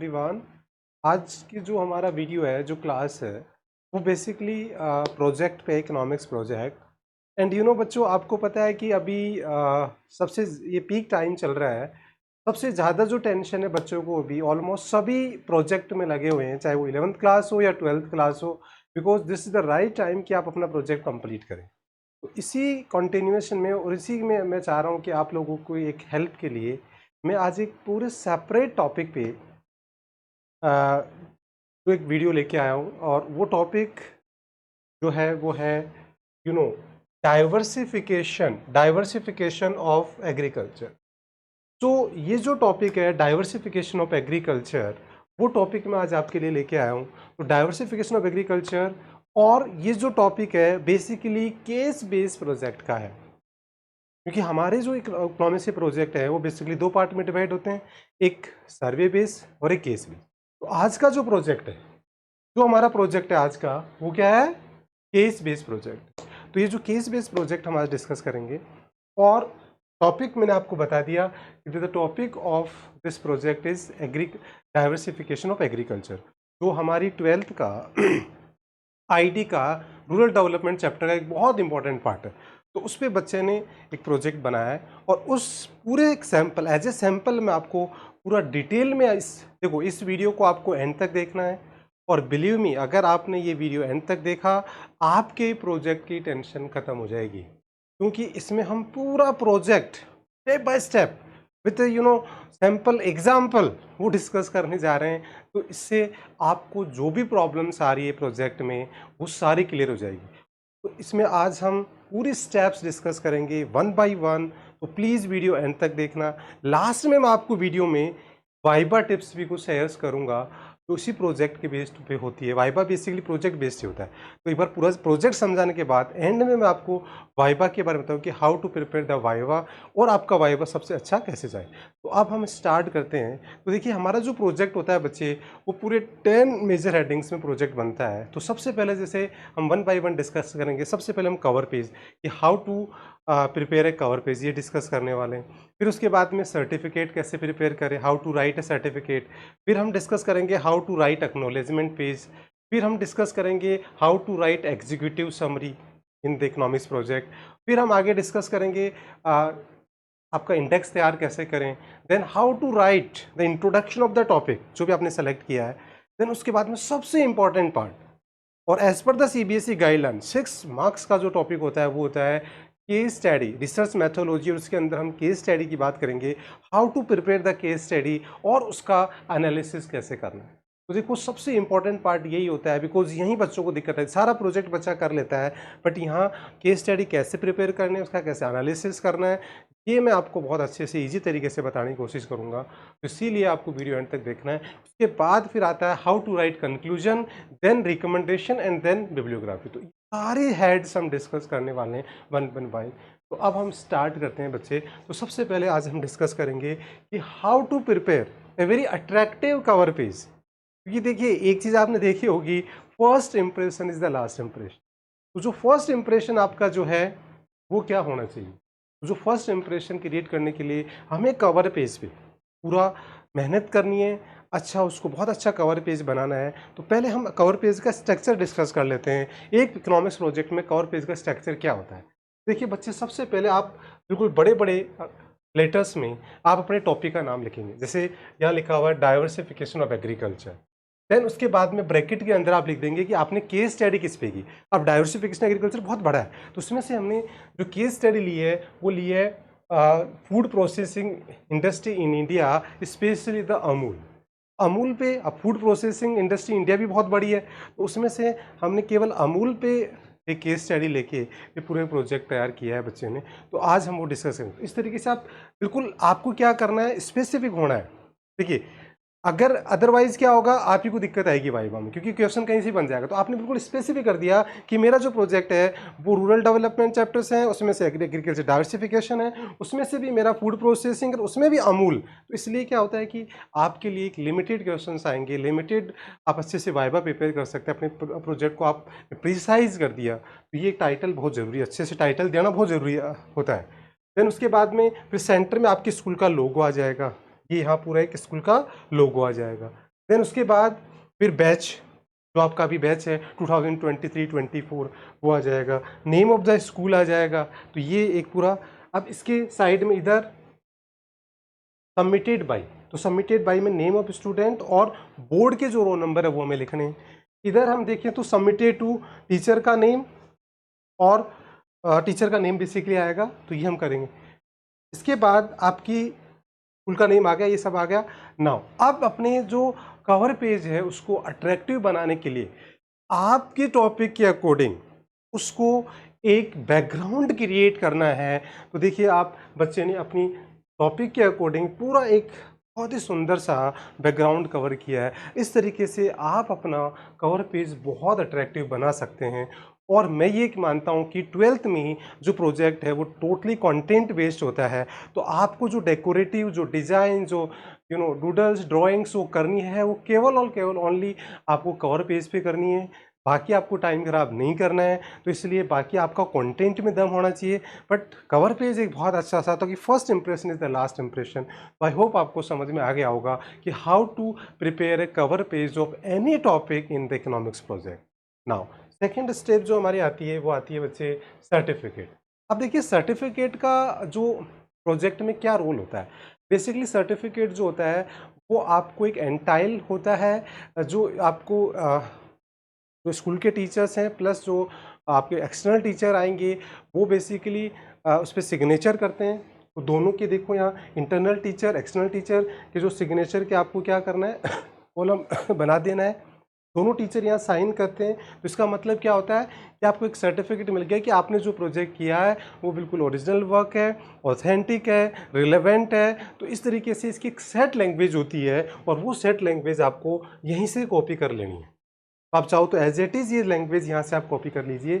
Everyone, आज की जो हमारा वीडियो है, जो क्लास है, वो बेसिकली प्रोजेक्ट पे, इकोनॉमिक्स प्रोजेक्ट। एंड बच्चों, आपको पता है कि अभी सबसे ये पीक टाइम चल रहा है। सबसे ज़्यादा जो टेंशन है बच्चों को अभी ऑलमोस्ट सभी प्रोजेक्ट में लगे हुए हैं, चाहे वो 11th क्लास हो या 12th क्लास हो, because this is the right time कि आप अपना प्रोजेक्ट कंप्लीट करें। तो इसी कंटिन्यूएशन में और इसी में मैं चाह रहा हूँ कि आप लोगों को एक हेल्प के लिए मैं आज एक पूरे सेपरेट टॉपिक पे तो एक वीडियो लेके आया हूँ। और वो टॉपिक जो है वो है you know diversification of agriculture. तो ये जो टॉपिक है डाइवर्सिफिकेशन ऑफ एग्रीकल्चर, वो टॉपिक मैं आज आपके लिए लेके आया हूँ। तो डाइवर्सिफिकेशन ऑफ एग्रीकल्चर, और ये जो टॉपिक है बेसिकली केस बेस्ड प्रोजेक्ट का है, क्योंकि हमारे जो इकोनॉमिक्स के प्रोजेक्ट है वो बेसिकली दो पार्ट में डिवाइड होते हैं, एक सर्वे बेस्ड और एक केस बेस्ड। तो आज का जो प्रोजेक्ट है, जो हमारा प्रोजेक्ट है आज का, वो क्या है? Case based project. तो ये जो केस बेस्ड प्रोजेक्ट हम आज डिस्कस करेंगे, और टॉपिक मैंने आपको बता दिया कि the topic of this project is diversification of agriculture. जो हमारी 12th का आईटी का रूरल डेवलपमेंट चैप्टर का एक बहुत इंपॉर्टेंट पार्ट है। तो उस पर बच्चे ने एक प्रोजेक्ट बनाया है, और उस पूरे एक सैंपल, एज ए सैंपल मैं आपको पूरा डिटेल में देखो, इस वीडियो को आपको एंड तक देखना है। और बिलीव मी, अगर आपने ये वीडियो एंड तक देखा, आपके प्रोजेक्ट की टेंशन खत्म हो जाएगी, क्योंकि इसमें हम पूरा project step by step with sample example वो डिस्कस करने जा रहे हैं। तो इससे आपको जो भी प्रॉब्लम्स आ रही है प्रोजेक्ट में, वो सारी क्लियर हो जाएगी। तो इसमें आज हम पूरी स्टेप्स डिस्कस करेंगे वन बाय वन। तो प्लीज़ वीडियो एंड तक देखना। लास्ट में मैं आपको वीडियो में वाइबा टिप्स भी कुछ शेयर्स करूंगा, तो इसी प्रोजेक्ट के बेस्ड पे होती है। वाइबा बेसिकली प्रोजेक्ट बेस्ड ही होता है। तो एक बार पूरा प्रोजेक्ट समझाने के बाद एंड में मैं आपको वाइबा के बारे में बताऊँ कि how to prepare the viva, और आपका वाइबा सबसे अच्छा कैसे जाए। तो अब हम स्टार्ट करते हैं। तो देखिए, हमारा जो प्रोजेक्ट होता है बच्चे, वो पूरे 10 मेजर हेडिंग्स में प्रोजेक्ट बनता है। तो सबसे पहले जैसे हम वन बाय वन डिस्कस करेंगे। सबसे पहले हम कवर पेज, कि how to prepare a cover page, ये डिस्कस करने वाले हैं। फिर उसके बाद में सर्टिफिकेट कैसे प्रिपेयर करें, how to write a certificate. फिर हम डिस्कस करेंगे how to write acknowledgement page. फिर हम डिस्कस करेंगे how to write executive summary in the economics project. फिर हम आगे डिस्कस करेंगे आपका इंडेक्स तैयार कैसे करें। Then how to write the introduction of the topic, जो भी आपने सेलेक्ट किया है। देन उसके बाद में सबसे इंपॉर्टेंट पार्ट, और as per the CBSE guideline 6 marks का जो टॉपिक होता है, वो होता है केस स्टडी, रिसर्च मैथोलॉजी। और उसके अंदर हम केस स्टडी की बात करेंगे, how to prepare the case study, और उसका एनालिसिस कैसे करना है। तो देखो, सबसे इंपॉर्टेंट पार्ट यही होता है, बिकॉज यहीं बच्चों को दिक्कत है। सारा प्रोजेक्ट बच्चा कर लेता है, बट यहाँ केस स्टडी कैसे प्रिपेयर करना है, उसका कैसे एनालिसिस करना है, ये मैं आपको बहुत अच्छे से ईजी तरीके से बताने की कोशिश करूँगा। तो इसीलिए आपको वीडियो एंड तक देखना है। उसके बाद फिर आता है how to write conclusion, then recommendation, and then bibliography. तो सारे हेड्स हम डिस्कस करने वाले हैं वन वन बाय। तो अब हम स्टार्ट करते हैं बच्चे। तो सबसे पहले आज हम डिस्कस करेंगे कि how to prepare a very attractive cover page. क्योंकि देखिए, एक चीज़ आपने देखी होगी, first impression is the last impression. तो जो फर्स्ट इंप्रेशन आपका जो है, वो क्या होना चाहिए? तो जो फर्स्ट इंप्रेशन क्रिएट करने के लिए हमें कवर पेज पे पूरा मेहनत करनी है। अच्छा, उसको बहुत अच्छा कवर पेज बनाना है। तो पहले हम कवर पेज का स्ट्रक्चर डिस्कस कर लेते हैं। एक इकोनॉमिक्स प्रोजेक्ट में कवर पेज का स्ट्रक्चर क्या होता है? देखिए बच्चे, सबसे पहले आप बिल्कुल बड़े बड़े लेटर्स में आप अपने टॉपिक का नाम लिखेंगे। जैसे यहाँ लिखा हुआ है डाइवर्सिफिकेशन ऑफ एग्रीकल्चर। देन उसके बाद में ब्रैकेट के अंदर आप लिख देंगे कि आपने केस स्टडी किस पे की। अब डाइवर्सिफिकेशन एग्रीकल्चर बहुत बड़ा है, तो उसमें से हमने जो केस स्टडी ली है, वो ली है food processing industry in India, specially the Amul. Amul पे, अब फूड प्रोसेसिंग इंडस्ट्री इंडिया भी बहुत बड़ी है, तो उसमें से हमने केवल अमूल पे एक केस स्टडी लेके ये पूरे प्रोजेक्ट तैयार किया है बच्चे ने। तो आज हम वो डिस्कस करेंगे। तो इस तरीके से आप बिल्कुल, आपको क्या करना है, स्पेसिफिक होना है। देखिए, अगर अदरवाइज क्या होगा, आप ही को दिक्कत आएगी वाइवा में, क्योंकि क्वेश्चन कहीं से बन जाएगा। तो आपने बिल्कुल स्पेसिफिक कर दिया कि मेरा जो प्रोजेक्ट है वो रूरल डेवलपमेंट चैप्टर्स हैं, उसमें से एग्रीकल्चर डाइवर्सिफिकेशन है, उसमें से भी मेरा फूड प्रोसेसिंग, उसमें भी अमूल। तो इसलिए क्या होता है कि आपके लिए एक लिमिटेड क्वेश्चन आएंगे, लिमिटेड आप अच्छे से वाइवा प्रिपेयर कर सकते हैं। अपने प्रोजेक्ट को आप प्रिसाइज कर दिया। तो ये एक टाइटल बहुत ज़रूरी है, अच्छे से टाइटल देना बहुत ज़रूरी होता है। देन उसके बाद में फिर सेंटर में आपके स्कूल का लोगो आ जाएगा। ये यहाँ पूरा एक स्कूल का लोगो आ जाएगा। देन उसके बाद फिर बैच, जो आपका अभी बैच है 2023-24 वो आ जाएगा, नेम ऑफ द स्कूल आ जाएगा। तो ये एक पूरा, अब इसके साइड में इधर सबमिटेड बाई, तो सबमिटेड बाई में नेम ऑफ स्टूडेंट और बोर्ड के जो रोल नंबर है वो हमें लिखने हैं। इधर हम देखें तो सबमिटेड टू टीचर का नेम और टीचर का नेम बेसिकली आएगा, तो ये हम करेंगे। इसके बाद आपकी स्कूल का नेम आ गया, ये सब आ गया। नाउ अब अपने जो कवर पेज है उसको अट्रैक्टिव बनाने के लिए आपके टॉपिक के अकॉर्डिंग उसको एक बैकग्राउंड क्रिएट करना है। तो देखिए आप बच्चे ने अपनी टॉपिक के अकॉर्डिंग पूरा एक बहुत ही सुंदर सा बैकग्राउंड कवर किया है। इस तरीके से आप अपना कवर पेज बहुत अट्रैक्टिव बना सकते हैं। और मैं ये मानता हूँ कि 12th में ही जो प्रोजेक्ट है वो टोटली कंटेंट बेस्ड होता है। तो आपको जो डेकोरेटिव, जो डिज़ाइन, जो डूडल्स, ड्राइंग्स वो करनी है वो केवल और केवल ओनली आपको कवर पेज पे करनी है। बाकी आपको टाइम खराब नहीं करना है। तो इसलिए बाकी आपका कंटेंट में दम होना चाहिए, बट कवर पेज एक बहुत अच्छा सा, तो कि first impression is the last impression. तो आई होप आपको समझ में आ गया होगा कि how to prepare a cover page of any topic in the economics project. Now second step जो हमारी आती है वो आती है बच्चे सर्टिफिकेट। अब देखिए सर्टिफिकेट का जो प्रोजेक्ट में क्या रोल होता है। बेसिकली सर्टिफिकेट जो होता है वो आपको एक एंटाइल होता है जो आपको जो स्कूल के टीचर्स हैं प्लस जो आपके एक्सटर्नल टीचर आएंगे वो बेसिकली उस पर सिग्नेचर करते हैं। तो दोनों के देखो यहाँ इंटरनल टीचर, एक्सटर्नल टीचर के जो सिग्नेचर के आपको क्या करना है कॉलम बना देना है। दोनों टीचर यहाँ साइन करते हैं। तो इसका मतलब क्या होता है कि आपको एक सर्टिफिकेट मिल गया कि आपने जो प्रोजेक्ट किया है वो बिल्कुल ओरिजिनल वर्क है, ऑथेंटिक है, रिलेवेंट है। तो इस तरीके से इसकी एक सेट लैंग्वेज होती है और वो सेट लैंग्वेज आपको यहीं से कॉपी कर लेनी है। आप चाहो तो एज इट इज़ ये लैंग्वेज यहाँ से आप कॉपी कर लीजिए।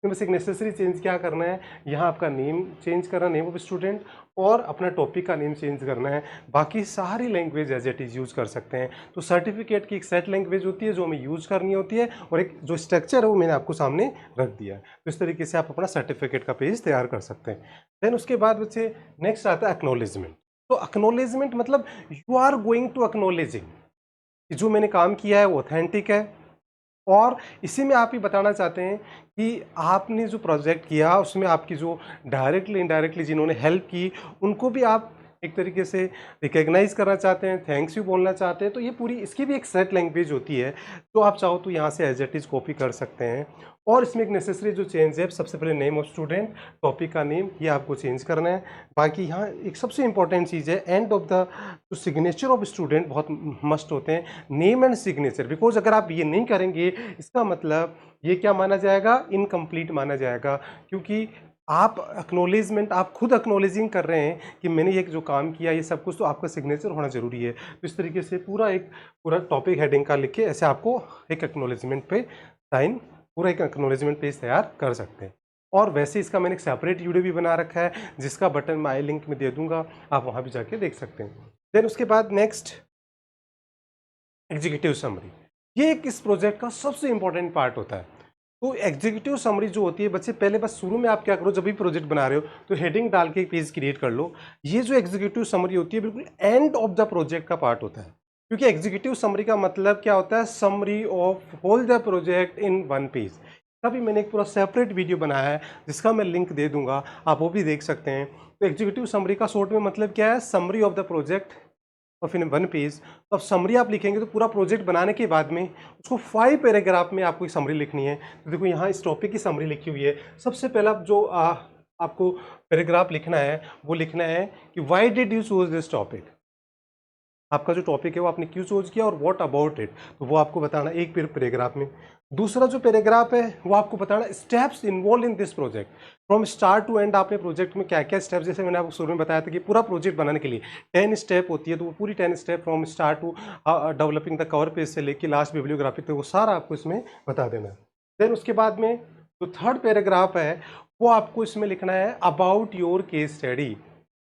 तो बस एक नेसेसरी चेंज क्या करना है, यहाँ आपका नेम चेंज करना, नेम ऑफ स्टूडेंट, और अपना टॉपिक का नेम चेंज करना है। बाकी सारी language as it is use कर सकते हैं। तो सर्टिफिकेट की एक सेट लैंग्वेज होती है जो हमें यूज़ करनी होती है, और एक जो स्ट्रक्चर है वो मैंने आपको सामने रख दिया है। तो इस तरीके से आप अपना सर्टिफिकेट का पेज तैयार कर सकते हैं। देन उसके बाद बच्चे नेक्स्ट आता है एक्नॉलेजमेंट। तो एक्नॉलेजमेंट मतलब you are going to acknowledging जो मैंने काम किया है वो ऑथेंटिक है, और इसी में आप ये बताना चाहते हैं कि आपने जो प्रोजेक्ट किया उसमें आपकी जो डायरेक्टली इनडायरेक्टली जिन्होंने हेल्प की उनको भी आप एक तरीके से रिकग्नाइज करना चाहते हैं, थैंक्स यू बोलना चाहते हैं। तो ये पूरी इसकी भी एक सेट लैंग्वेज होती है। तो आप चाहो तो यहाँ से एज इट इज़ कॉपी कर सकते हैं। और इसमें एक नेसेसरी जो चेंज है, सबसे पहले नेम ऑफ स्टूडेंट, टॉपिक का नेम, ये आपको चेंज करना है। बाकी यहाँ एक सबसे इंपॉर्टेंट चीज़ है एंड ऑफ द जो सिग्नेचर ऑफ स्टूडेंट बहुत मस्ट होते हैं, नेम एंड सिग्नेचर। बिकॉज अगर आप ये नहीं करेंगे इसका मतलब ये क्या माना जाएगा, इनकम्प्लीट माना जाएगा। क्योंकि आप एक्नॉलेजमेंट, आप खुद एक्नॉलेजिंग कर रहे हैं कि मैंने ये जो काम किया ये सब कुछ, तो आपका सिग्नेचर होना जरूरी है। तो इस तरीके से पूरा टॉपिक हेडिंग का लिख के ऐसे आपको एक एक्नॉलेजमेंट पे साइन, पूरा एक एक्नॉलेजमेंट पेज तैयार कर सकते हैं। और वैसे इसका मैंने एक सेपरेट वीडियो भी बना रखा है जिसका बटन मैं आई लिंक में दे दूंगा, आप वहाँ भी जाके देख सकते हैं। देन उसके बाद नेक्स्ट एग्जीक्यूटिव समरी, ये एक इस प्रोजेक्ट का सबसे इंपॉर्टेंट पार्ट होता है। तो एग्जीक्यूटिव समरी जो होती है बच्चे, पहले बस शुरू में आप क्या करो, जब भी प्रोजेक्ट बना रहे हो तो हेडिंग डाल के एक पेज क्रिएट कर लो। ये जो एग्जीक्यूटिव समरी होती है बिल्कुल एंड ऑफ द प्रोजेक्ट का पार्ट होता है। क्योंकि एग्जीक्यूटिव समरी का मतलब क्या होता है, summary of whole the project in one page. तभी मैंने एक पूरा सेपरेट वीडियो बनाया है जिसका मैं लिंक दे दूंगा, आप वो भी देख सकते हैं। तो एग्जीक्यूटिव समरी का शॉर्ट में मतलब क्या है, समरी ऑफ द प्रोजेक्ट और फिर वन पेज। तो अब समरी आप लिखेंगे तो पूरा प्रोजेक्ट बनाने के बाद में उसको 5 पैराग्राफ में आपको एक समरी लिखनी है। तो देखो यहाँ इस टॉपिक की समरी लिखी हुई है। सबसे पहला जो आपको पैराग्राफ लिखना है वो लिखना है कि why did you choose this topic. आपका जो टॉपिक है वो आपने क्यों चूज किया और व्हाट अबाउट इट, तो वो आपको बताना एक पैराग्राफ में। दूसरा जो पैराग्राफ है वो आपको बताना steps involve in this project, from start to end. आपने प्रोजेक्ट में क्या क्या स्टेप्स, जैसे मैंने आपको शुरू में बताया था कि पूरा प्रोजेक्ट बनाने के लिए 10 स्टेप होती है, तो वो पूरी 10 step from start to developing the cover page से लेके लास्ट बिब्लियोग्राफी तक वो सारा आपको इसमें बता देना है। देन उसके बाद में जो थर्ड पैराग्राफ है वो आपको इसमें लिखना है about your case study.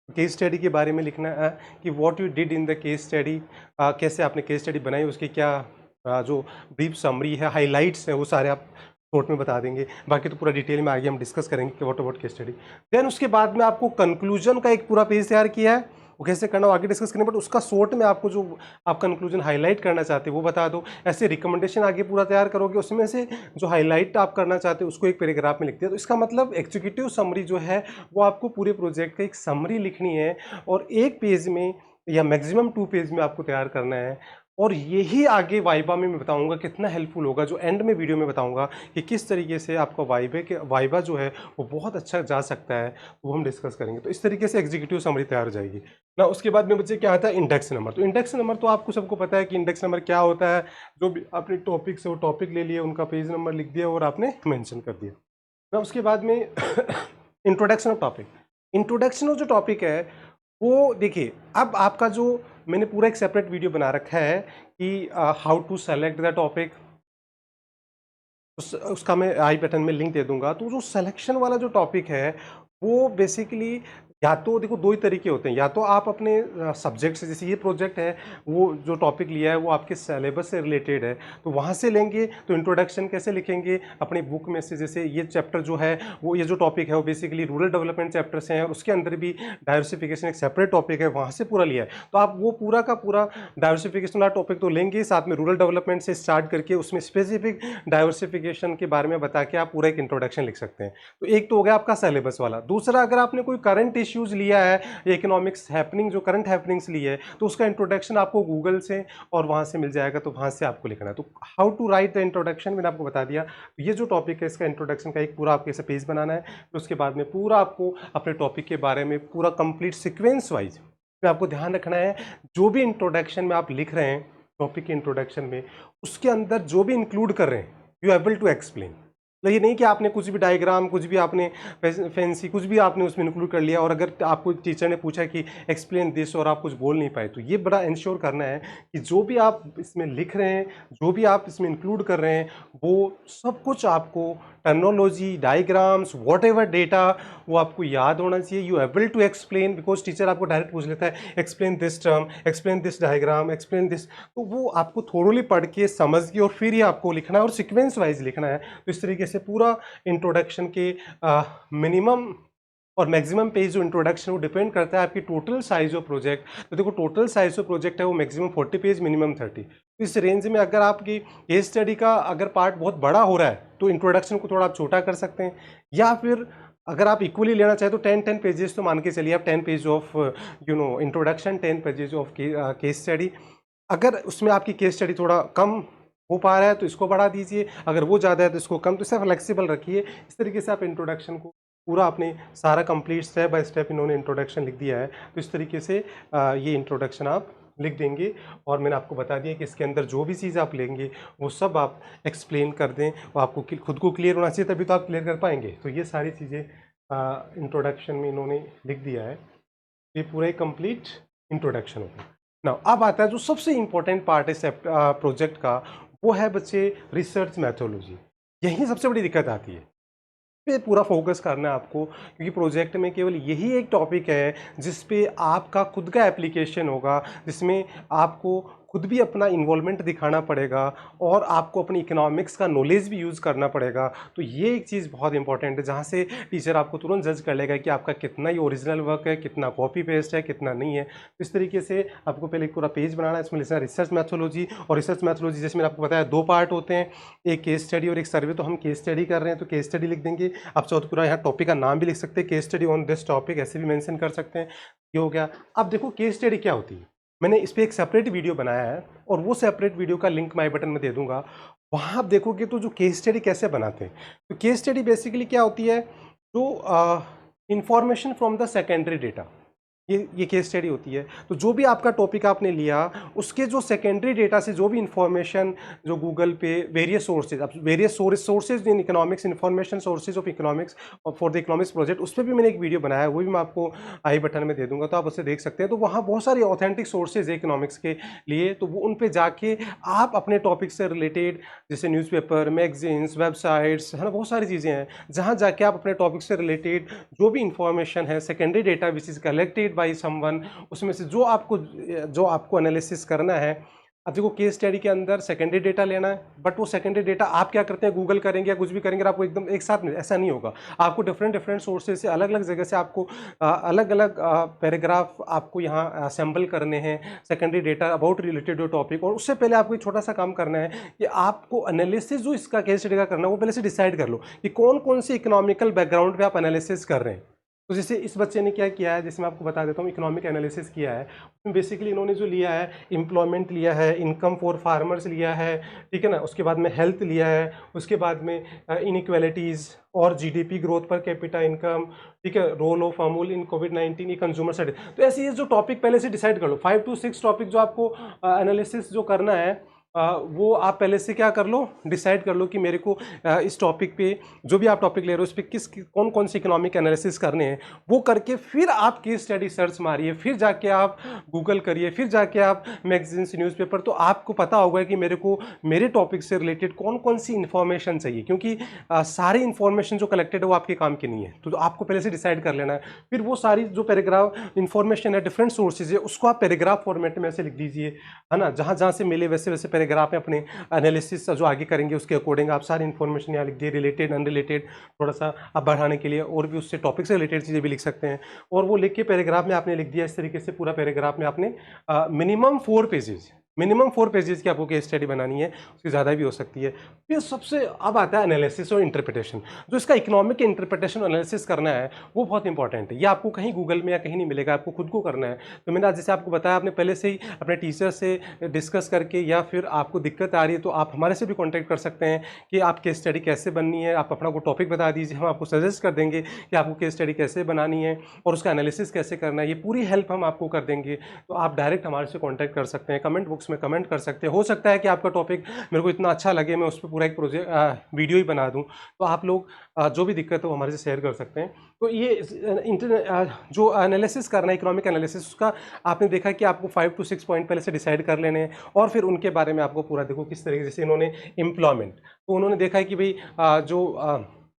Case study के बारे में लिखना है कि what you did in the case study, कैसे आपने केस स्टडी बनाई, उसकी क्या जो ब्रीफ समरी है, हाइलाइट्स हैं, वो सारे आप नोट में बता देंगे। बाकी तो पूरा डिटेल में आगे हम डिस्कस करेंगे कि what about case study. Then उसके बाद में आपको कंक्लूजन का एक पूरा पेज तैयार किया है वो कैसे करना वो आगे डिस्कस करेंगे, बट उसका शॉर्ट में आपको जो आप कंक्लूजन हाईलाइट करना चाहते हो वो बता दो। ऐसे रिकमेंडेशन आगे पूरा तैयार करोगे, उसमें से जो हाईलाइट आप करना चाहते हो उसको एक पैराग्राफ में लिख दिया। तो इसका मतलब एग्जीक्यूटिव समरी जो है वो आपको पूरे प्रोजेक्ट का एक समरी लिखनी है और एक पेज में या मैक्सिमम 2 पेज में आपको तैयार करना है। और यही आगे वाइवा में मैं बताऊंगा कितना हेल्पफुल होगा, जो एंड में वीडियो में बताऊंगा कि किस तरीके से आपका वाइवा जो है वो बहुत अच्छा जा सकता है, वो हम डिस्कस करेंगे। तो इस तरीके से एग्जीक्यूटिव समरी तैयार हो जाएगी ना। उसके बाद में बच्चे क्या आता है, इंडेक्स नंबर। तो इंडेक्स नंबर तो आपको सबको पता है कि इंडेक्स नंबर क्या होता है। जो भी आपने टॉपिक से वो टॉपिक ले लिए, उनका पेज नंबर लिख दिया और आपने मेंशन कर दिया ना। उसके बाद में introduction of topic. Introduction of जो टॉपिक है वो देखिए, अब आपका जो मैंने पूरा एक सेपरेट वीडियो बना रखा है कि how to select the topic, उसका मैं आई बटन में लिंक दे दूंगा। तो जो सिलेक्शन वाला जो टॉपिक है वो बेसिकली या तो देखो दो ही तरीके होते हैं, या तो आप अपने सब्जेक्ट से, जैसे ये प्रोजेक्ट है वो जो टॉपिक लिया है वो आपके सिलेबस से रिलेटेड है तो वहाँ से लेंगे। तो इंट्रोडक्शन कैसे लिखेंगे अपनी बुक में से, जैसे ये चैप्टर जो है वो ये जो टॉपिक है वो बेसिकली रूरल डेवलपमेंट चैप्टर से है और उसके अंदर भी डाइवर्सिफिकेशन एक सेपरेट टॉपिक है, वहाँ से पूरा लिया है। तो आप वो पूरा का पूरा डाइवर्सिफिकेशन वाला टॉपिक तो लेंगे, साथ में रूरल डेवलपमेंट से स्टार्ट करके उसमें स्पेसिफिक डाइवर्सिफिकेशन के बारे में बता के आप पूरा एक इंट्रोडक्शन लिख सकते हैं। तो एक तो हो गया आपका सिलेबस वाला। दूसरा, अगर आपने कोई करंट इश्यूज लिया है या इकोनॉमिक्स हैपनिंग जो करंट हैपनिंग्स ली है तो उसका इंट्रोडक्शन आपको गूगल से और वहाँ से मिल जाएगा, तो वहाँ से आपको लिखना है। तो how to write the introduction मैंने आपको बता दिया। तो ये जो टॉपिक है इसका इंट्रोडक्शन का एक पूरा आपके ऐसे पेज बनाना है। तो उसके बाद में पूरा आपको अपने टॉपिक के बारे में पूरा कंप्लीट सिक्वेंस वाइज में आपको ध्यान रखना है। जो भी इंट्रोडक्शन में आप लिख रहे हैं टॉपिक के इंट्रोडक्शन में, उसके अंदर जो भी इंक्लूड कर रहे हैं यू एबल टू एक्सप्लेन। मतलब ये नहीं कि आपने कुछ भी डायग्राम, कुछ भी आपने फैंसी कुछ भी आपने उसमें इंक्लूड कर लिया और अगर आपको टीचर ने पूछा कि एक्सप्लेन दिस और आप कुछ बोल नहीं पाए। तो ये बड़ा इंश्योर करना है कि जो भी आप इसमें लिख रहे हैं, जो भी आप इसमें इंक्लूड कर रहे हैं, वो सब कुछ आपको terminology, diagrams, whatever data, वो आपको याद होना चाहिए। You able to explain, because teacher आपको डायरेक्ट पूछ लेता है explain this term, explain this diagram, explain this. तो वो आपको थोड़ली पढ़ के समझ के और फिर ही आपको लिखना है और सीक्वेंस वाइज लिखना है। तो इस तरीके से पूरा इंट्रोडक्शन के मिनिमम और मैक्सिमम पेज जो इंट्रोडक्शन वो डिपेंड करता है आपकी टोटल साइज ऑफ प्रोजेक्ट। तो देखो टोटल साइज ऑफ प्रोजेक्ट है वो मैक्सिमम 40 पेज, मिनिमम 30। तो इस रेंज में अगर आपकी केस स्टडी का अगर पार्ट बहुत बड़ा हो रहा है तो इंट्रोडक्शन को थोड़ा आप छोटा कर सकते हैं, या फिर अगर आप इक्वली लेना चाहें तो 10 पेजेस तो मान के चलिए आप 10 page of introduction, 10 pages of case study. अगर उसमें आपकी केस स्टडी थोड़ा कम हो पा रहा है तो इसको बढ़ा दीजिए, अगर वो ज़्यादा है तो इसको कम। तो इसे फ्लेक्सिबल रखिए। इस तरीके से आप इंट्रोडक्शन को पूरा आपने सारा कंप्लीट स्टेप बाय स्टेप इन्होंने इंट्रोडक्शन लिख दिया है। तो इस तरीके से ये इंट्रोडक्शन आप लिख देंगे और मैंने आपको बता दिया कि इसके अंदर जो भी चीज़ आप लेंगे वो सब आप एक्सप्लेन कर दें और आपको खुद को क्लियर होना चाहिए, तभी तो आप क्लियर कर पाएंगे। तो ये सारी चीज़ें इंट्रोडक्शन में इन्होंने लिख दिया है। ये पूरा एक कंप्लीट इंट्रोडक्शन होता है ना। अब आता है जो सबसे इंपॉर्टेंट पार्ट है प्रोजेक्ट का, वो है बच्चे रिसर्च मैथोलॉजी। यही सबसे बड़ी दिक्कत आती है, पे पूरा फोकस करना है आपको, क्योंकि प्रोजेक्ट में केवल यही एक टॉपिक है जिस पे आपका खुद का एप्लीकेशन होगा, जिसमें आपको खुद भी अपना इन्वॉल्वमेंट दिखाना पड़ेगा और आपको अपनी इकोनॉमिक्स का नॉलेज भी यूज़ करना पड़ेगा। तो ये एक चीज़ बहुत इंपॉर्टेंट है जहाँ से टीचर आपको तुरंत जज कर लेगा कि आपका कितना ही ओरिजिनल वर्क है, कितना कॉपी पेस्ट है, कितना नहीं है। तो इस तरीके से आपको पहले पूरा पेज बनाना है, इसमें लिखना है रिसर्च मैथोलॉजी। और रिसर्च मैथोलॉजी जैसे मैंने आपको बताया 2 पार्ट होते हैं, एक केस स्टडी और एक सर्वे। तो हम केस स्टडी कर रहे हैं तो केस स्टडी लिख देंगे। आप चाहो तो पूरा यहाँ टॉपिक का नाम भी लिख सकते हैं, case study on this topic, ऐसे भी मेंशन कर सकते हैं। ये हो गया। अब देखो केस स्टडी क्या होती है, मैंने इस पर एक सेपरेट वीडियो बनाया है और वो सेपरेट वीडियो का लिंक मैं बटन में दे दूंगा। वहाँ आप देखोगे तो जो केस स्टडी कैसे बनाते हैं। तो केस स्टडी बेसिकली क्या होती है, जो information from the secondary data, ये केस स्टडी होती है। तो जो भी आपका टॉपिक आपने लिया उसके जो सेकेंडरी डेटा से जो भी इंफॉर्मेशन जो गूगल पे वेरियस सोर्सेज, अब various sources in economics, information sources of economics for the economics project, उस पर भी मैंने एक वीडियो बनाया है, वो भी मैं आपको आई बटन में दे दूंगा तो आप उसे देख सकते हैं। तो वहाँ बहुत सारी ऑथेंटिक सोर्सेज है इकोनॉमिक्स के लिए, तो वो उन पर जाके आप अपने टॉपिक से रिलेटेड, जैसे न्यूज़पेपर, मैगजीन्स, वेबसाइट्स, है ना, बहुत सारी चीज़ें हैं जहाँ जाके आप अपने टॉपिक से रिलेटेड जो भी इंफॉर्मेशन है secondary data which is collected by someone, उसमें से जो आपको एनालिसिस करना है अब देखो केस स्टडी के अंदर सेकेंडरी डेटा लेना है, बट वो सेकेंडरी डेटा आप क्या करते हैं, गूगल करेंगे या कुछ भी करेंगे, आपको एकदम एक साथ ऐसा नहीं होगा। आपको डिफरेंट डिफरेंट सोर्सेज से अलग अलग जगह से आपको अलग अलग पैराग्राफ आपको यहाँ असेंबल करने हैं, secondary data about related topic. और उससे पहले आपको एक छोटा सा काम करना है कि आपको एनालिसिस जो इसका केस स्टडी का करना है वो पहले से डिसाइड कर लो कि कौन कौन से इकोनॉमिकल बैकग्राउंड पे आप एनालिसिस कर रहे हैं। तो जैसे इस बच्चे ने क्या किया है, जैसे मैं आपको बता देता हूँ, इकोनॉमिक एनालिसिस किया है। उसमें बेसिकली इन्होंने जो लिया है, एम्प्लॉयमेंट लिया है, इनकम फॉर फार्मर्स लिया है, ठीक है ना, उसके बाद में हेल्थ लिया है, उसके बाद में इनइक्वालिटीज़ और GDP growth per capita income, ठीक है, रोल ऑफ अमूल इन कोविड-19, ये कंज्यूमर साइड। तो ऐसे ये जो टॉपिक पहले से डिसाइड कर लो, 5 to 6 टॉपिक जो आपको एनालिसिस जो करना है, वो आप पहले से क्या कर लो, डिसाइड कर लो कि मेरे को इस टॉपिक पे, जो भी आप टॉपिक ले रहे हो उस पर कौन कौन से इकोनॉमिक एनालिसिस करने हैं। वो करके फिर आप केस स्टडी सर्च मारिए, फिर जाके आप गूगल करिए, फिर जाके आप मैगजीन्स, न्यूज़पेपर, तो आपको पता होगा कि मेरे को मेरे टॉपिक से रिलेटेड कौन कौन सी इन्फॉर्मेशन चाहिए। क्योंकि सारी इन्फॉर्मेशन जो कलेक्टेड है वो आपके काम की नहीं है, तो आपको पहले से डिसाइड कर लेना है। फिर वो सारी जो पैराग्राफ इन्फॉर्मेशन है, डिफरेंट सोर्सेज है, उसको आप पैराग्राफ फॉर्मेट में ऐसे लिख दीजिए, है ना, जहाँ जहाँ से मिले वैसे वैसे पैराग्राफ में अपने एनालिसिस जो आगे करेंगे उसके अकॉर्डिंग आप सारी इन्फॉर्मेशन यहाँ लिख दिए, रिलेटेड अनरिलेटेड, थोड़ा सा आप बढ़ाने के लिए और भी उससे टॉपिक से रिलेटेड चीज़ें भी लिख सकते हैं। और वो लिख के पैराग्राफ में आपने लिख दिया इस तरीके से, पूरा पैराग्राफ में आपने मिनिमम 4 पेजेस की आपको केस स्टडी बनानी है, उसकी ज़्यादा भी हो सकती है। फिर सबसे अब आता है एनालिसिस और इंटरप्रिटेशन। जो इसका इकोनॉमिक इंटरप्रिटेशन एनालिसिस करना है वो बहुत इंपॉर्टेंट है। ये आपको कहीं गूगल में या कहीं नहीं मिलेगा, आपको खुद को करना है। तो मैंने आज जैसे आपको बताया, आपने पहले से ही अपने टीचर से डिस्कस करके, या फिर आपको दिक्कत आ रही है तो आप हमारे से भी कॉन्टैक्ट कर सकते हैं कि आप केस स्टडी कैसे बननी है। आप अपना को टॉपिक बता दीजिए, हम आपको सजेस्ट कर देंगे कि आपको केस स्टडी कैसे बनानी है और उसका एनालिसिस कैसे करना है। ये पूरी हेल्प हम आपको कर देंगे। तो आप डायरेक्ट हमारे से कॉन्टैक्ट कर सकते हैं, कमेंट बॉक्स में कमेंट कर सकते हैं। हो सकता है कि आपका टॉपिक मेरे को इतना अच्छा लगे, मैं उस पर पूरा एक प्रोजेक्ट वीडियो ही बना दूं। तो आप लोग जो भी दिक्कत हो हमारे से शेयर कर सकते हैं। तो ये जो एनालिसिस करना है, इकोनॉमिक एनालिसिस, उसका आपने देखा कि आपको 5 to 6 पॉइंट पहले से डिसाइड कर लेने हैं और फिर उनके बारे में आपको पूरा देखो किस तरीके से। इन्होंने एम्प्लॉयमेंट, तो उन्होंने देखा है कि भाई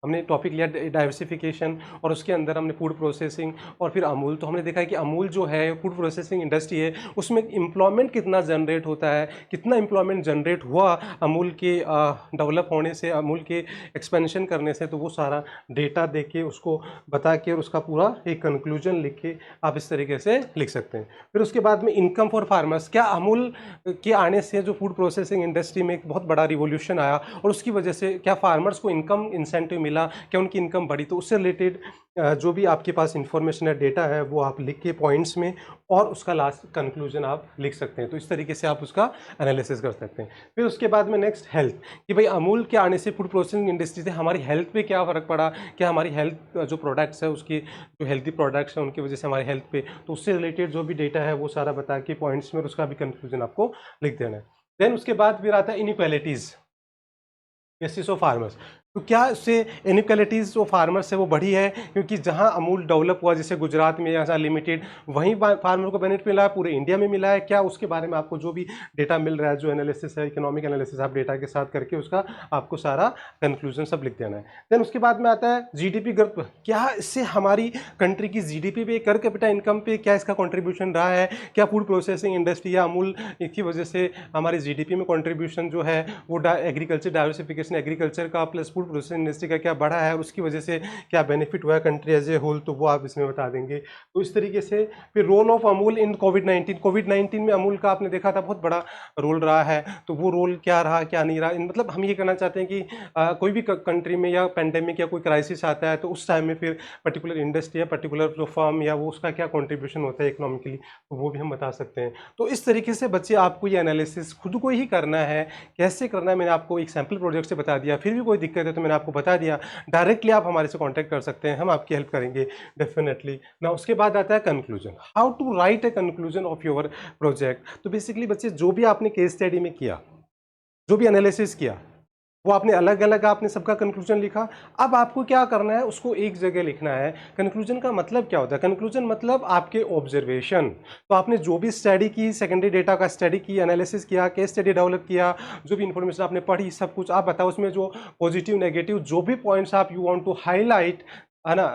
हमने टॉपिक लिया डाइवर्सिफिकेशन, और उसके अंदर हमने फूड प्रोसेसिंग और फिर अमूल। तो हमने देखा है कि अमूल जो है फूड प्रोसेसिंग इंडस्ट्री है, उसमें एम्प्लॉयमेंट कितना जनरेट होता है, कितना एम्प्लॉयमेंट जनरेट हुआ अमूल के डेवलप होने से, अमूल के एक्सपेंशन करने से। तो वो सारा डेटा दे के, उसको बता के, और उसका पूरा एक कंक्लूजन लिख के आप इस तरीके से लिख सकते हैं। फिर उसके बाद में इनकम फॉर फार्मर्स, क्या अमूल के आने से जो फूड प्रोसेसिंग इंडस्ट्री में एक बहुत बड़ा रिवोल्यूशन आया और उसकी वजह से क्या फार्मर्स को इनकम इंसेंटिव मिला, क्या उनकी इनकम बढ़ी। तो उससे रिलेटेड जो भी आपके पास इंफॉर्मेशन है, डेटा है, वो आप लिख के पॉइंट्स में, और उसका लास्ट कंक्लूजन आप लिख सकते हैं। तो इस तरीके से आप उसका एनालिसिस कर सकते हैं। फिर उसके बाद में नेक्स्ट हेल्थ, कि भाई अमूल के आने से फूड प्रोसेसिंग इंडस्ट्री से हमारी हेल्थ पे क्या फ़र्क पड़ा, क्या हमारी हेल्थ जो प्रोडक्ट्स है, उसकी जो हेल्थी प्रोडक्ट्स हैं उनकी वजह से हमारी हेल्थ पे, तो उससे रिलेटेड जो भी डेटा है वो सारा बता के पॉइंट्स में, और उसका भी कंक्लूजन आपको लिख देना है। देन उसके बाद फिर आता है इनइक्वालिटीज़ बेसिस ऑफ फार्मर्स। तो क्या इससे इनइक्वालिटीज़ जो फार्मर्स है वो बढ़ी है, क्योंकि जहां अमूल डेवलप हुआ, जैसे गुजरात में या लिमिटेड, वहीं फार्मर को बेनिफिट मिला है, पूरे इंडिया में मिला है क्या, उसके बारे में आपको जो भी डेटा मिल रहा है, जो एनालिसिस है, इकोनॉमिक एनालिसिस, आप डेटा के साथ करके उसका आपको सारा कंक्लूजन सब लिख देना है। देन उसके बाद में आता है जीडीपी ग्रोथ, क्या इससे हमारी कंट्री की जीडीपी पे, कर कैपिटा इनकम पे क्या इसका कॉन्ट्रीब्यूशन रहा है, क्या फूड प्रोसेसिंग इंडस्ट्री या अमूल की वजह से हमारी जीडीपी में कॉन्ट्रीब्यूशन जो है वो एग्रीकल्चर डाइवर्सिफिकेशन, एग्रीकल्चर का प्लस फूड प्रोसेसिंग इंडस्ट्री का क्या बढ़ा है, और उसकी वजह से क्या बेनिफिट हुआ है कंट्री एज ए होल, तो वो आप इसमें बता देंगे। तो इस तरीके से फिर रोल ऑफ अमूल इन कोविड-19 में अमूल का आपने देखा था बहुत बड़ा रोल रहा है, तो वो रोल क्या रहा, क्या नहीं रहा। मतलब हम ये कहना चाहते हैं कि कोई भी कंट्री में या पेंडेमिक या कोई क्राइसिस आता है, तो उस टाइम में फिर पर्टिकुलर इंडस्ट्री या पर्टिकुलर जो फर्म या वो उसका क्या कॉन्ट्रीब्यूशन होता है इकोनॉमिकली, तो वो भी हम बता सकते हैं। तो इस तरीके से बच्चे आपको ये एनालिसिस खुद को ही करना है। कैसे करना है मैंने आपको एक सैम्पल प्रोजेक्ट से बता दिया। फिर भी कोई दिक्कत है तो मैंने आपको बता दिया, डायरेक्टली आप हमारे से कांटेक्ट कर सकते हैं, हम आपकी हेल्प करेंगे डेफिनेटली ना। उसके बाद आता है conclusion, how to write a conclusion of your project. तो बेसिकली बच्चे जो भी आपने केस स्टडी में किया, जो भी एनालिसिस किया, वो आपने अलग अलग आपने सबका कंक्लूजन लिखा। अब आपको क्या करना है, उसको एक जगह लिखना है। कंक्लूजन का मतलब क्या होता है, कंक्लूजन मतलब आपके ऑब्जर्वेशन। तो आपने जो भी स्टडी की, सेकेंडरी डेटा का स्टडी की, एनालिसिस किया, केस स्टडी डेवलप किया, जो भी इंफॉर्मेशन आपने पढ़ी, सब कुछ आप बताओ। उसमें जो पॉजिटिव नेगेटिव जो भी पॉइंट्स आप यू वांट टू हाईलाइट, है ना,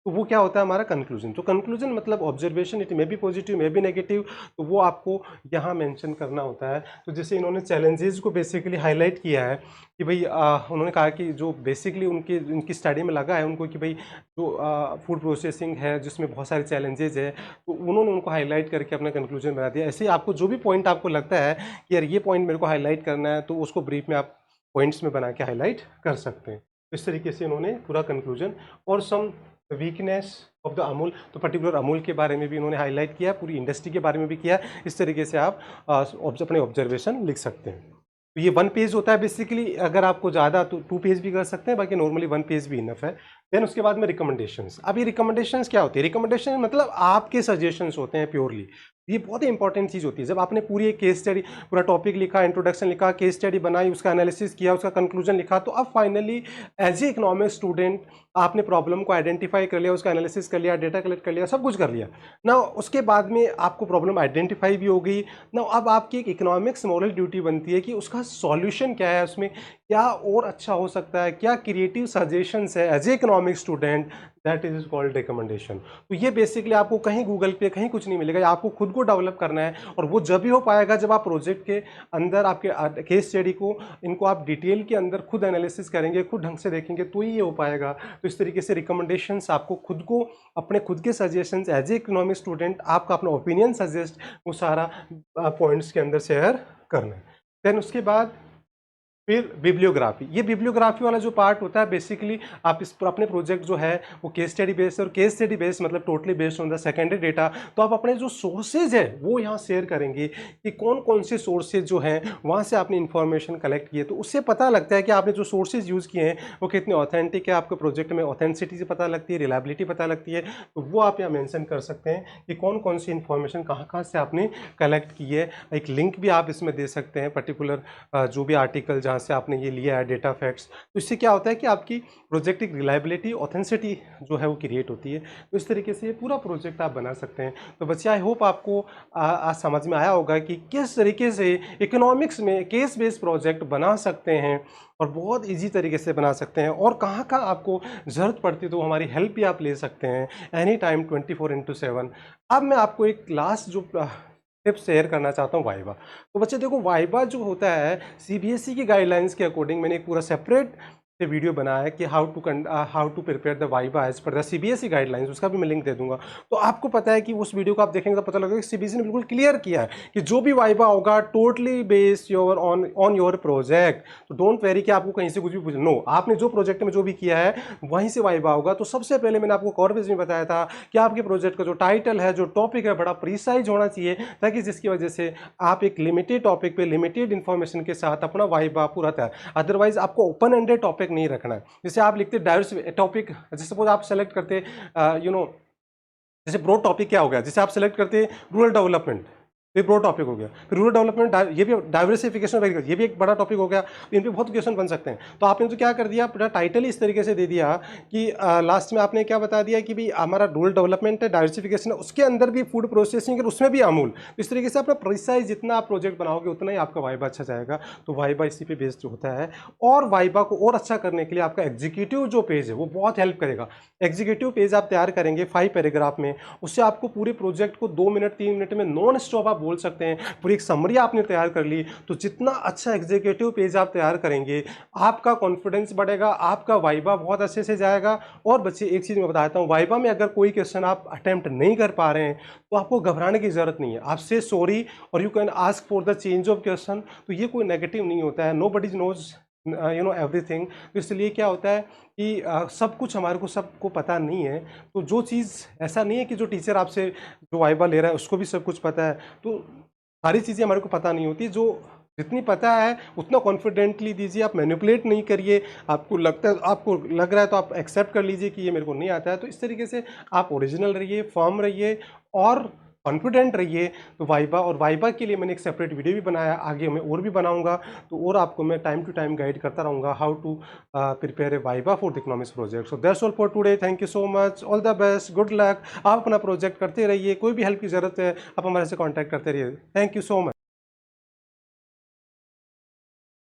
तो वो क्या होता है हमारा कंक्लूजन। तो कंक्लूजन मतलब observation, it may be positive may be negative, तो वो आपको यहाँ मेंशन करना होता है। तो जैसे इन्होंने चैलेंजेस को बेसिकली हाईलाइट किया है कि भाई उन्होंने कहा कि जो बेसिकली उनकी स्टडी में लगा है उनको कि भाई जो फूड प्रोसेसिंग है जिसमें बहुत सारे चैलेंजेस है, तो उन्होंने उनको हाईलाइट करके अपना कंक्लूजन बना दिया। ऐसे ही आपको जो भी पॉइंट आपको लगता है कि यार ये पॉइंट मेरे को हाईलाइट करना है, तो उसको ब्रीफ में आप पॉइंट्स में बना के हाईलाइट कर सकते हैं। इस तरीके से इन्होंने पूरा कंक्लूजन और सम वीकनेस ऑफ द अमूल, तो पर्टिकुलर अमूल के बारे में भी इन्होंने हाईलाइट किया, पूरी इंडस्ट्री के बारे में भी किया। इस तरीके से आप अपने ऑब्जर्वेशन लिख सकते हैं। तो ये 1 पेज होता है बेसिकली, अगर आपको ज़्यादा तो 2 पेज भी कर सकते हैं, बाकी नॉर्मली 1 पेज भी इनफ है। देन उसके बाद में रिकमेंडेशंस। अब ये रिकमेंडेशंस क्या होती है? रिकमेंडेशन मतलब आपके सजेशंस होते हैं प्योरली। ये बहुत ही इंपॉर्टेंट चीज़ होती है। जब आपने पूरी एक केस स्टडी, पूरा टॉपिक लिखा, इंट्रोडक्शन लिखा, केस स्टडी बनाई, उसका एनालिसिस किया, उसका कंक्लूजन लिखा, तो अब finally as a economic student आपने प्रॉब्लम को आइडेंटिफाई कर लिया, उसका एनालिसिस कर लिया, डेटा कलेक्ट कर लिया, सब कुछ कर लिया ना। उसके बाद में आपको प्रॉब्लम आइडेंटिफाई भी हो गई ना। अब आपकी एक इकोनॉमिक्स मॉरल ड्यूटी बनती है कि उसका सॉल्यूशन क्या है, उसमें क्या और अच्छा हो सकता है, क्या क्रिएटिव सजेशंस है as a economic student, that is called recommendation. तो ये बेसिकली आपको कहीं गूगल पे कहीं कुछ नहीं मिलेगा, आपको खुद को डेवलप करना है। और वो जब भी हो पाएगा जब आप प्रोजेक्ट के अंदर आपके केस स्टडी को, इनको आप डिटेल के अंदर खुद एनालिसिस करेंगे, खुद ढंग से देखेंगे, तो ही ये हो पाएगा। तो इस तरीके से रिकमेंडेशंस आपको खुद को अपने खुद के suggestions as a economic student, आपका अपना ओपिनियन सजेस्ट, वो सारा पॉइंट्स के अंदर शेयर करना है। देन उसके बाद फिर बिब्लियोग्राफी। ये बिब्लियोग्राफी वाला जो पार्ट होता है बेसिकली आप इस पर अपने प्रोजेक्ट जो है वो केस स्टडी बेस्ड, और केस स्टडी बेस्ड मतलब totally based on the secondary data. तो आप अपने जो सोर्सेज है वो यहाँ शेयर करेंगे कि कौन कौन से सोर्सेज जो हैं वहाँ से आपने इंफॉर्मेशन कलेक्ट की है। तो उससे पता लगता है कि आपने जो सोर्सेज यूज़ किए हैं वो कितने ऑथेंटिक है, आपके प्रोजेक्ट में ऑथेंटिसिटी से पता लगती है, रिलायबिलिटी पता लगती है। तो वो आप यहाँ मेंशन कर सकते हैं कि कौन कौन सी इंफॉर्मेशन कहाँ कहाँ से आपने कलेक्ट की है। एक लिंक भी आप इसमें दे सकते हैं पर्टिकुलर जो भी आर्टिकल जहाँ से आपने ये लिया है डेटा फैक्ट्स। तो इससे क्या होता है कि आपकी प्रोजेक्ट की रिलायबिलिटी, ऑथेंटिसिटी जो है वो क्रिएट होती है। तो इस तरीके से ये पूरा प्रोजेक्ट आप बना सकते हैं। तो बच्चे आई होप आपको आज समझ में आया होगा कि किस तरीके से इकोनॉमिक्स में केस बेस्ड प्रोजेक्ट बना सकते हैं और बहुत इजी तरीके से बना सकते हैं, और कहाँ कहाँ आपको ज़रूरत पड़ती है तो हमारी हेल्प भी आप ले सकते हैं एनी टाइम 24/7। अब मैं आपको एक लास्ट जो टिप्स शेयर करना चाहता हूँ, वाइवा। तो बच्चे देखो, वाइवा जो होता है सीबीएसई की गाइडलाइंस के अकॉर्डिंग मैंने एक पूरा सेपरेट से वीडियो बनाया है कि how to prepare the viva as per the CBSE guidelines. उसका भी मैं लिंक दे दूंगा। तो आपको पता है कि उस वीडियो को आप देखेंगे तो पता लगेगा कि सीबीएसई ने बिल्कुल क्लियर किया है कि जो भी वाइवा होगा totally based your on your project. तो डोंट वेरी कि आपको कहीं से कुछ भी पूछ, नो, आपने जो प्रोजेक्ट में जो भी किया है वहीं से वाइवा होगा। तो सबसे पहले मैंने आपको कॉर्पेज में बताया था कि आपके प्रोजेक्ट का जो टाइटल है, जो टॉपिक है, बड़ा प्रीसाइज होना चाहिए, ताकि जिसकी वजह से आप एक लिमिटेड टॉपिक पे लिमिटेड इन्फॉर्मेशन के साथ अपना वाइवा पूरा तैयार। अदरवाइज आपको ओपन एंडेड टॉपिक नहीं रखना है। जैसे आप लिखते डाइवर्स टॉपिक, जैसे सपोज आप सेलेक्ट करते जैसे ब्रॉड टॉपिक क्या हो गया, जैसे आप सेलेक्ट करते रूरल डेवलपमेंट, ये ब्रॉड टॉपिक हो गया। फिर रूरल डेवलपमेंट, ये भी डाइवर्सिफिकेशन ऑफ एग्रीकल्चर, ये भी एक बड़ा टॉपिक हो गया। तो इन पे बहुत क्वेश्चन बन सकते हैं। तो आपने तो क्या कर दिया, पूरा टाइटल इस तरीके से दे दिया कि लास्ट में आपने क्या बता दिया कि भाई हमारा रूरल डेवलपमेंट है, डाइवर्सिफिकेशन है, उसके अंदर भी फूड प्रोसेसिंग है, उसमें भी अमूल। तो इस तरीके से अपना प्रिसाइज जितना आप प्रोजेक्ट बनाओगे उतना ही आपका वाइबा अच्छा जाएगा। तो वाइबा इसी पे बेस्ड होता है। और वाइबा को और अच्छा करने के लिए आपका एग्जीक्यूटिव जो पेज है वो बहुत हेल्प करेगा। एग्जीक्यूटिव पेज आप तैयार करेंगे 5 पैराग्राफ में, उससे आपको पूरे प्रोजेक्ट को 2 मिनट 3 मिनट में नॉन स्टॉप आप बोल सकते हैं। पूरी एक समरी आपने तैयार कर ली। तो जितना अच्छा एग्जीक्यूटिव पेज आप तैयार करेंगे, आपका कॉन्फिडेंस बढ़ेगा, आपका वाइबा बहुत अच्छे से जाएगा। और बच्चे एक चीज़ मैं बताता हूँ, वाइबा में अगर कोई क्वेश्चन आप अटेम्प्ट नहीं कर पा रहे हैं तो आपको घबराने की जरूरत नहीं है। आपसे सॉरी और you can ask for the change of question. तो ये कोई नेगेटिव नहीं होता है। नो बडी नोज एवरीथिंग। तो इसलिए क्या होता है कि सब कुछ हमारे को सबको पता नहीं है। तो जो चीज़ ऐसा नहीं है कि जो टीचर आपसे जो वाइबा ले रहा है उसको भी सब कुछ पता है। तो सारी चीज़ें हमारे को पता नहीं होती। जो जितनी पता है उतना कॉन्फिडेंटली दीजिए, आप मैनिपुलेट नहीं करिए। आपको लगता है, आपको लग रहा है तो आप एक्सेप्ट कर लीजिए कि ये मेरे को नहीं आता है। तो इस तरीके से आप ओरिजिनल रहिए, फर्म रहिए और कॉन्फिडेंट रहिए। तो वाइबा, और वाइबा के लिए मैंने एक सेपरेट वीडियो भी बनाया, आगे मैं और भी बनाऊंगा। तो और आपको मैं टाइम टू टाइम गाइड करता रहूँगा how to prepare a viva for the economics project. So that's all for today. Thank you so much, all the best, good luck. आप अपना प्रोजेक्ट करते रहिए, कोई भी हेल्प की ज़रूरत है आप हमारे से कॉन्टैक्ट करते रहिए। Thank you so much.